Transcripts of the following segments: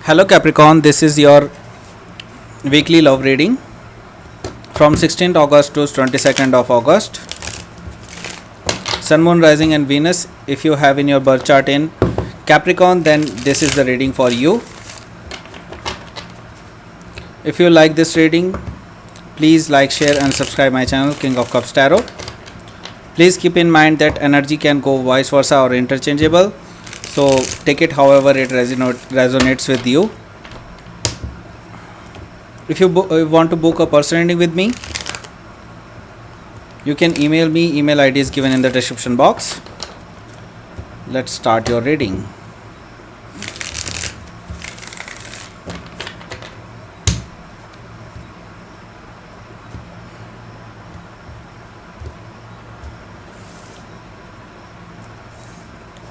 Hello Capricorn, this is your weekly love reading from 16th August to 22nd of August. Sun, Moon, Rising and Venus. If you have in your birth chart in Capricorn, then this is the reading for you. If you like this reading, please like, share and subscribe my channel King of Cups Tarot. Please keep in mind that energy can go vice versa or interchangeable. So take it however it resonates with you. If you want to book a personal reading with me, you can email me. Email ID is given in the description box. Let's start your reading.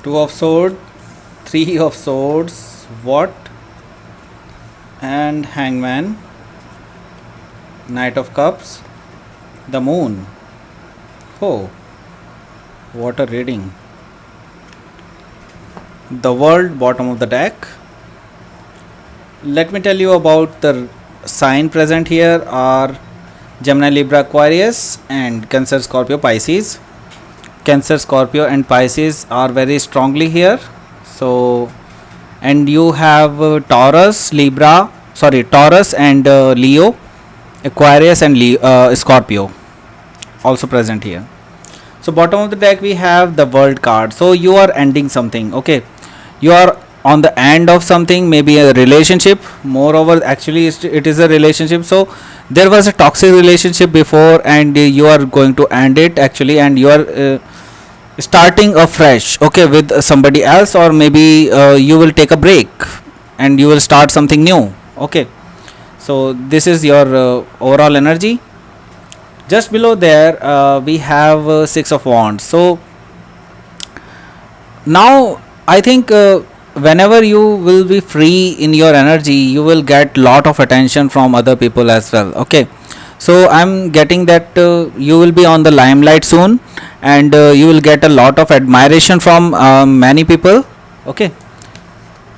Two of Swords, Three of Swords, what? And Hangman, Knight of Cups, the Moon. Oh, what a reading. The World, bottom of the deck. Let me tell you about the sign present here are Gemini, Libra, Aquarius and Cancer, Scorpio, Pisces. Cancer, Scorpio and Pisces are very strongly here. So, and you have Taurus and Leo, Aquarius and Scorpio also present here. So bottom of the deck we have the World card. So you are ending something, okay? You are on the end of something, maybe a relationship. Moreover, actually it is a relationship. So there was a toxic relationship before and you are going to end it actually, and you are starting afresh, okay, with somebody else, or maybe you will take a break and you will start something new, okay. So this is your overall energy. Just below there we have Six of Wands. So now I think whenever you will be free in your energy, you will get lot of attention from other people as well, okay. So I'm getting that you will be on the limelight soon, and you will get a lot of admiration from many people, okay.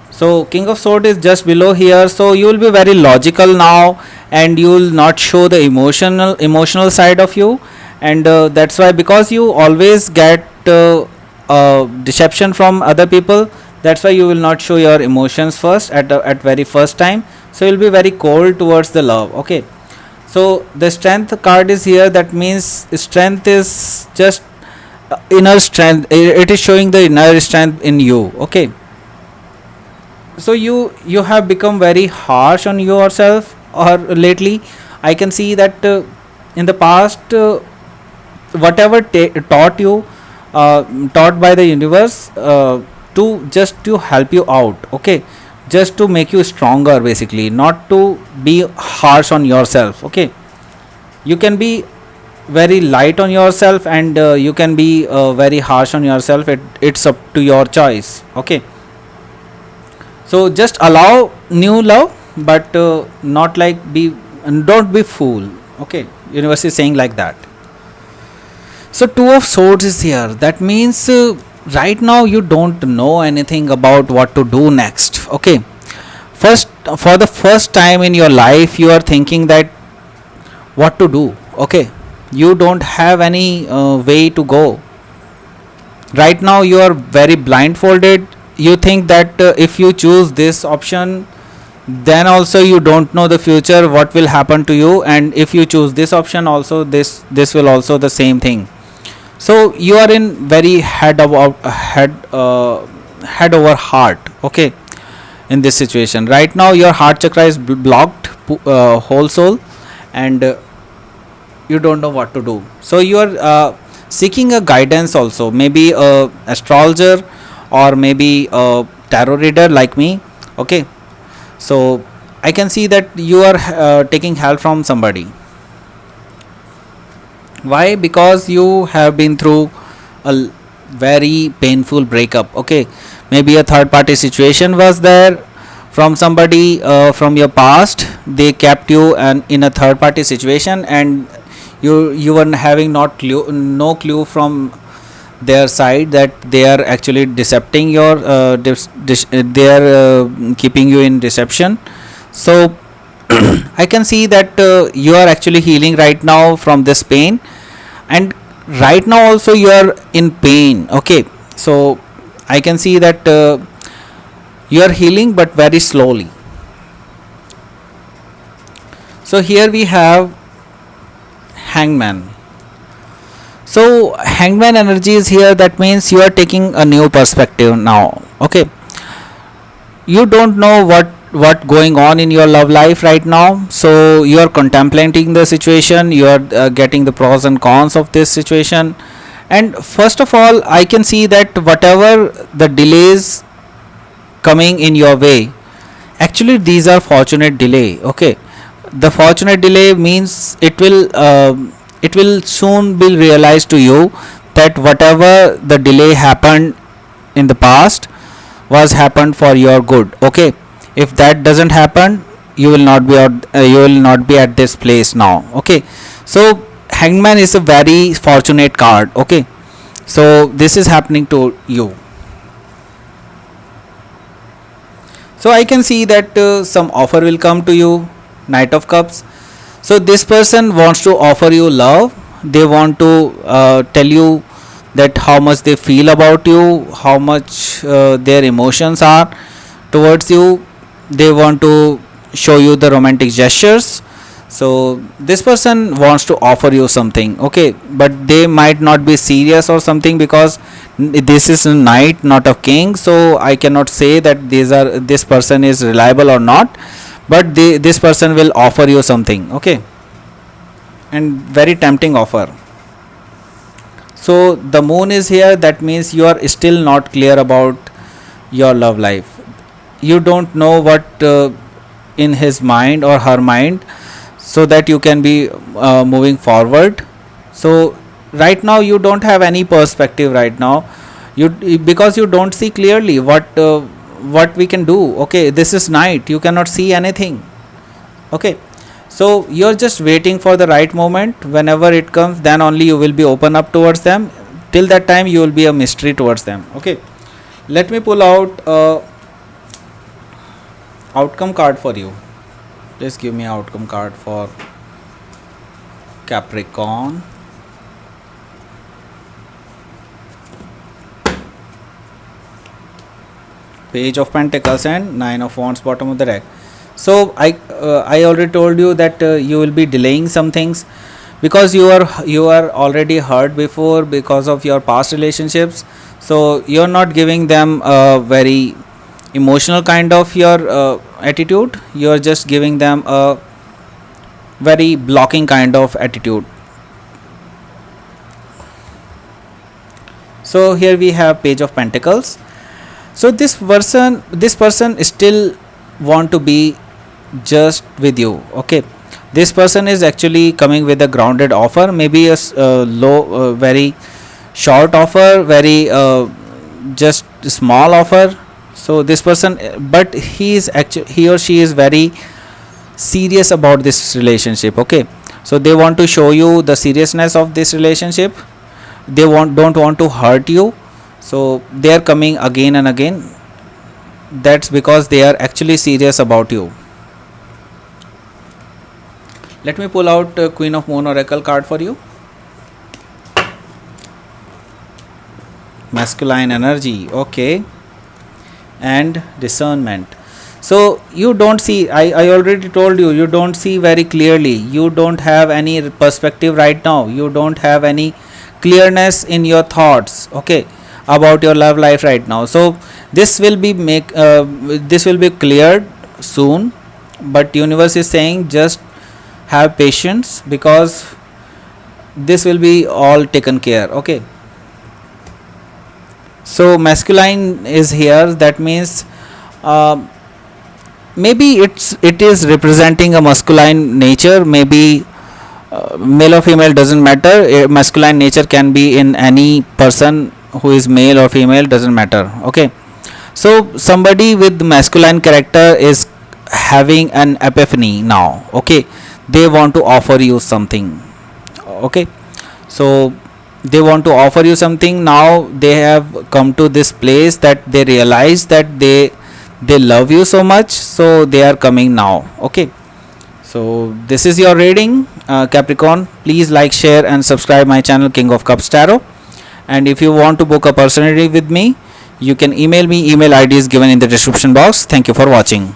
So King of Swords is just below here. So you will be very logical now, and you will not show the emotional side of you, and that's why, because you always get deception from other people, that's why you will not show your emotions first at very first time. So you'll be very cold towards the love, okay. So the Strength card is here. That means strength is just inner strength. It is showing the inner strength in you, okay. So you have become very harsh on yourself, or lately I can see that in the past whatever taught by the universe to help you out, okay, just to make you stronger, basically, not to be harsh on yourself, okay. You can be very light on yourself, and you can be very harsh on yourself. It's up to your choice, okay. So just allow new love, but not like don't be fool, okay. Universe is saying like that. So Two of Swords is here. That means right now you don't know anything about what to do next, okay. For the first time in your life, you are thinking that what to do, okay. You don't have any way to go. Right now you are very blindfolded. You think that if you choose this option, then also you don't know the future, what will happen to you, and if you choose this option also, this will also the same thing. So you are in very head over heart, okay, in this situation. Right now your heart chakra is blocked, whole soul, and you don't know what to do. So you are seeking a guidance also, maybe a astrologer or maybe a tarot reader like me, okay. So I can see that you are taking help from somebody. Why? Because you have been through a very painful breakup, okay. Maybe a third party situation was there from somebody from your past. They kept you in a third party situation, and you were having no clue from their side, that they are actually decepting your they are keeping you in deception. So I can see that you are actually healing right now from this pain, and right now also you are in pain. Okay, so I can see that you are healing but very slowly. So here we have hangman. So hangman energy is here, that means you are taking a new perspective now. Okay, you don't know what going on in your love life right now, so you are contemplating the situation, you are getting the pros and cons of this situation. And first of all, I can see that whatever the delays coming in your way, actually these are fortunate delay. Okay, the fortunate delay means it will soon be realized to you that whatever the delay happened in the past was happened for your good. Okay, if that doesn't happen, you will not be you will not be at this place now. Okay, so hangman is a very fortunate card. Okay, so this is happening to you. So I can see that some offer will come to you. Knight of cups. So this person wants to offer you love, they want to tell you that how much they feel about you, how much their emotions are towards you. They want to show you the romantic gestures. So this person wants to offer you something. Okay, but they might not be serious or something, because this is a knight, not a king. So I cannot say that this person is reliable or not, but this person will offer you something. Okay, and very tempting offer. So the moon is here, that means you are still not clear about your love life. You don't know what in his mind or her mind, so that you can be moving forward. So right now you don't have any perspective right now, you because you don't see clearly what we can do. Okay, this is night, you cannot see anything. Okay, so you're just waiting for the right moment. Whenever it comes, then only you will be open up towards them. Till that time you will be a mystery towards them. Okay, let me pull out outcome card for you. Please give me outcome card for Capricorn. Page of Pentacles and Nine of Wands, bottom of the deck. So I already told you that you will be delaying some things, because you are already hurt before because of your past relationships. So you are not giving them a very emotional kind of your attitude. You are just giving them a very blocking kind of attitude. So here we have Page of Pentacles. So this person still want to be just with you. Okay, this person is actually coming with a grounded offer, maybe a low very short offer, very just small offer. So this person, but he or she is very serious about this relationship. Okay, so they want to show you the seriousness of this relationship. They don't want to hurt you, so they are coming again and again. That's because they are actually serious about you. Let me pull out Queen of Moon Oracle card for you. Masculine energy. Okay, and discernment. So you don't see, I already told you, you don't see very clearly. You don't have any perspective right now. You don't have any clearness in your thoughts. Okay, about your love life right now. So this will be this will be cleared soon, but universe is saying just have patience, because this will be all taken care. Okay, so masculine is here, that means maybe it is representing a masculine nature. Maybe male or female doesn't matter. Masculine nature can be in any person who is male or female, doesn't matter. Okay, so somebody with masculine character is having an epiphany now. Okay, they want to offer you something. Okay, so they want to offer you something. Now they have come to this place that they realize that they love you so much, so they are coming now. Okay, so this is your reading, Capricorn. Please like, share and subscribe my channel King of Cups Tarot. And if you want to book a personal reading with me, you can email me. Email ID is given in the description box. Thank you for watching.